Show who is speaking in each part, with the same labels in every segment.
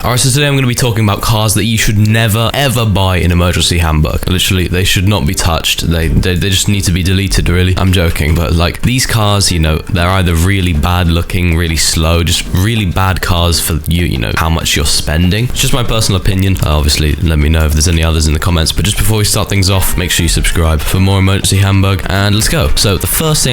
Speaker 1: Alright, so today I'm going to be talking about cars that you should never ever buy in Emergency Hamburg. Literally, they should not be touched. They just need to be deleted, really. I'm joking, but like these cars, you know, they're either really bad looking, really slow, just really bad cars for you know, how much you're spending. It's just my personal opinion. Obviously, let me know if there's any others in the comments, but just before we start things off, make sure you subscribe for more Emergency Hamburg, and let's go. So the first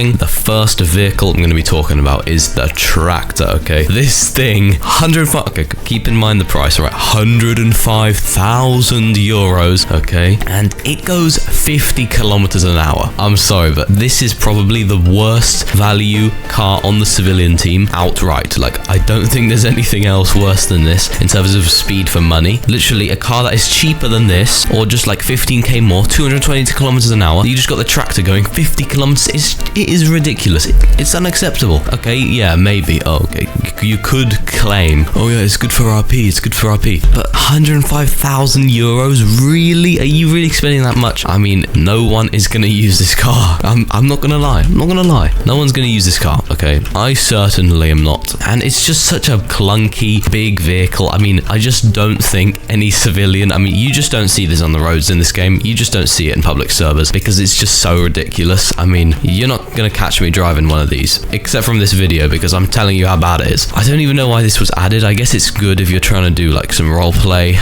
Speaker 1: vehicle I'm going to be talking about is the tractor, okay? This thing, 105, okay, keep in mind the price, right? 105,000 euros, okay? And it goes 50 kilometers an hour. I'm sorry, but this is probably the worst value car on the civilian team outright. Like, I don't think there's anything else worse than this in terms of speed for money. Literally, a car that is cheaper than this, or just like 15k more, 220 kilometers an hour. You just got the tractor going 50 kilometers. It is ridiculous. It's unacceptable. Okay, yeah, maybe. Oh, okay. You could claim, oh yeah, it's good for RP. It's good for RP. But 105,000 euros? Really? Are you really spending that much? I mean, no one is going to use this car. I'm not going to lie. I'm not going to lie. No one's going to use this car, okay? I certainly am not. And it's just such a clunky, big vehicle. I mean, I just don't think any civilian, I mean, you just don't see this on the roads in this game. You just don't see it in public servers because it's just so ridiculous. I mean, you're not going to catch me driving one of these, except from this video, because I'm telling you how bad it is. I don't even know why this was added. I guess it's good if you're trying to do like some role play,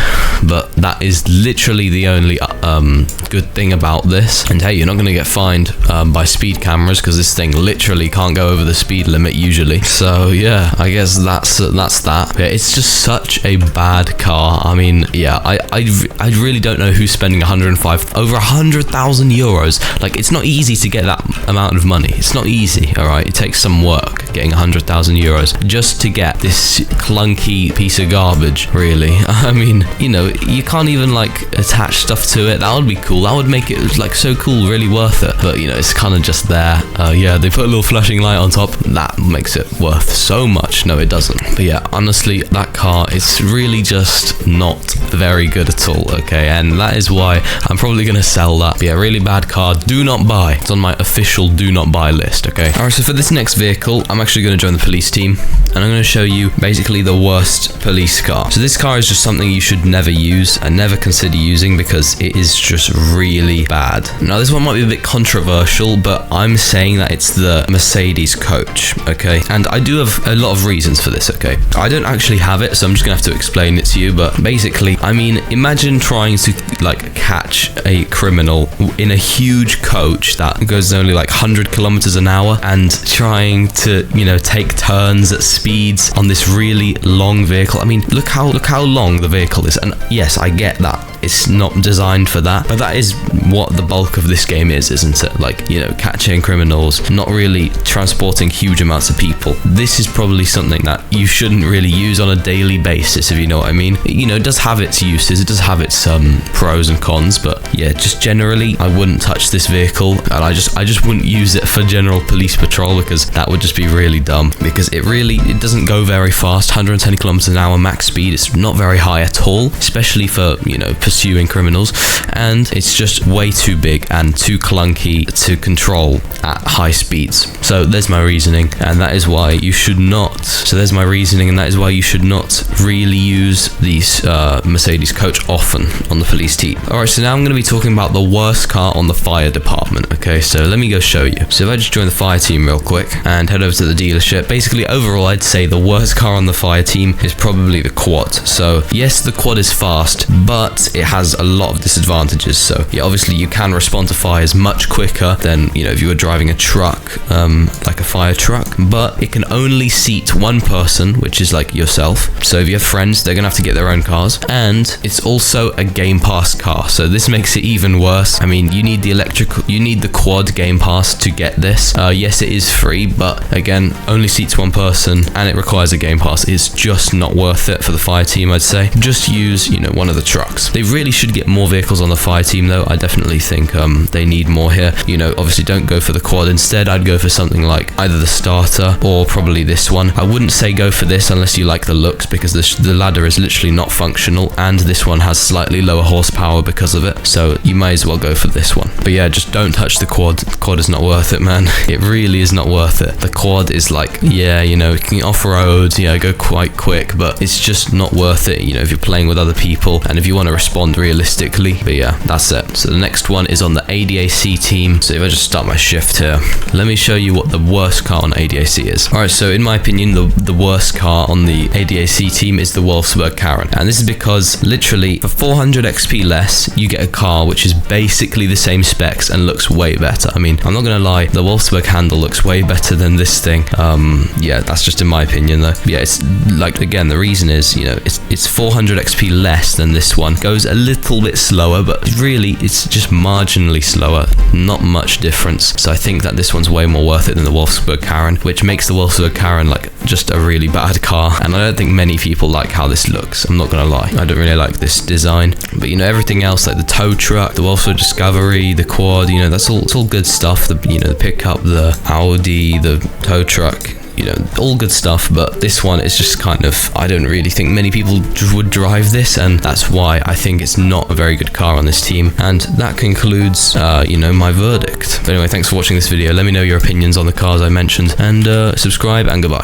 Speaker 1: but that is literally the only good thing about this. And hey, you're not going to get fined by speed cameras because this thing literally can't go over the speed limit usually. So yeah, I guess that's that. Yeah, it's just such a bad car. I mean, yeah, I really don't know who's spending over 100,000 euros. Like, it's not easy to get that amount of money. It's not easy. All right, it takes some work getting 100,000 euros just to get this clunky piece of garbage, really. I mean, you know, you can't even like attach stuff to it. That would be cool. That would make it like so cool, really worth it. But you know, it's kind of just there. Yeah, they put a little flashing light on top. That makes it worth so much. No, it doesn't. But yeah, honestly, that car is really just not very good at all, okay? And that is why I'm probably going to sell that. But yeah, really bad car. Do not buy. It's on my official do not buy list, okay? Alright, so for this next vehicle, I'm actually going to join the police team, and I'm going to show you basically the worst police car. So this car is just something you should never use and never consider using because it is just really bad. Now, this one might be a bit controversial, but I'm saying that it's the Mercedes coach, okay? And I do have a lot of reasons for this, okay? I don't actually have it, so I'm just going to have to explain it to you, but basically, I mean, imagine trying to like catch a criminal in a huge coach that goes only like 100 kilometers an hour and trying to, you know, take turns at speeds on this really long vehicle. I mean, look how long the vehicle is. And yes, I get that it's not designed for that, but that is what the bulk of this game is, isn't it? Like, you know, catching criminals, not really transporting huge amounts of people. This is probably something that you shouldn't really use on a daily basis, if you know what I mean. You know, it does have its uses, it does have its pros and cons, but yeah, just generally, I wouldn't touch this vehicle, and I just wouldn't use it for general police patrol because that would just be really dumb, because it doesn't go very fast. 120 kilometers an hour max speed. It's not very high at all, especially for, you know, pursuing criminals, and it's just way too big and too clunky to control at high speeds. So there's my reasoning, and that is why you should not. Really use these Mercedes coach often on the police team. Alright, so now I'm going to be talking about the worst car on the fire department, okay? So let me go show you. So if I just join the fire team real quick and head over to the dealership, basically overall I'd say the worst car on the fire team is probably the quad. So yes, the quad is fast, but it has a lot of disadvantages. So yeah, obviously you can respond to fires much quicker than, you know, if you were driving a truck, like a fire truck, but it can only seat one person, which is like yourself. So if you have friends, they're gonna have to get their own cars, and it's also a Game Pass car, so this makes it even worse. I mean, you need the quad Game Pass to get this. Yes, it is free, but again, only seats one person, and it requires a Game Pass. It's just not worth it for the fire team, I'd say. Just use, you know, one of the trucks. They They really should get more vehicles on the fire team though. I definitely think they need more here. You know, obviously don't go for the quad. Instead, I'd go for something like either the starter or probably this one. I wouldn't say go for this unless you like the looks, because the ladder is literally not functional, and this one has slightly lower horsepower because of it. So you may as well go for this one. But yeah, just don't touch the quad. The quad is not worth it, man. It really is not worth it. The quad is like, yeah, you know, it can off-road, yeah, go quite quick, but it's just not worth it, you know, if you're playing with other people and if you want to respond realistically. But yeah, that's it. So the next one is on the ADAC team. So if I just start my shift here, let me show you what the worst car on ADAC is. Alright, so in my opinion, the worst car on the ADAC team is the Wolfsburg Karen. And this is because literally for 400 XP less, you get a car which is basically the same specs and looks way better. I mean, I'm not gonna lie, the Wolfsburg handle looks way better than this thing. Yeah, that's just in my opinion though. Yeah, it's like, again, the reason is, you know, it's 400 XP less than this one. Goes a little bit slower, but really it's just marginally slower, not much difference. So I think that this one's way more worth it than the Wolfsburg Karen, which makes the Wolfsburg Karen like just a really bad car. And I don't think many people like how this looks, I'm not gonna lie. I don't really like this design, but you know, everything else, like the tow truck, the Wolfsburg Discovery, the quad, you know, it's all good stuff. The, you know, the pickup, the Audi, the tow truck, you know, all good stuff. But this one is just kind of, I don't really think many people would drive this, and that's why I think it's not a very good car on this team. And that concludes, you know, my verdict. But anyway, thanks for watching this video. Let me know your opinions on the cars I mentioned, and subscribe, and goodbye.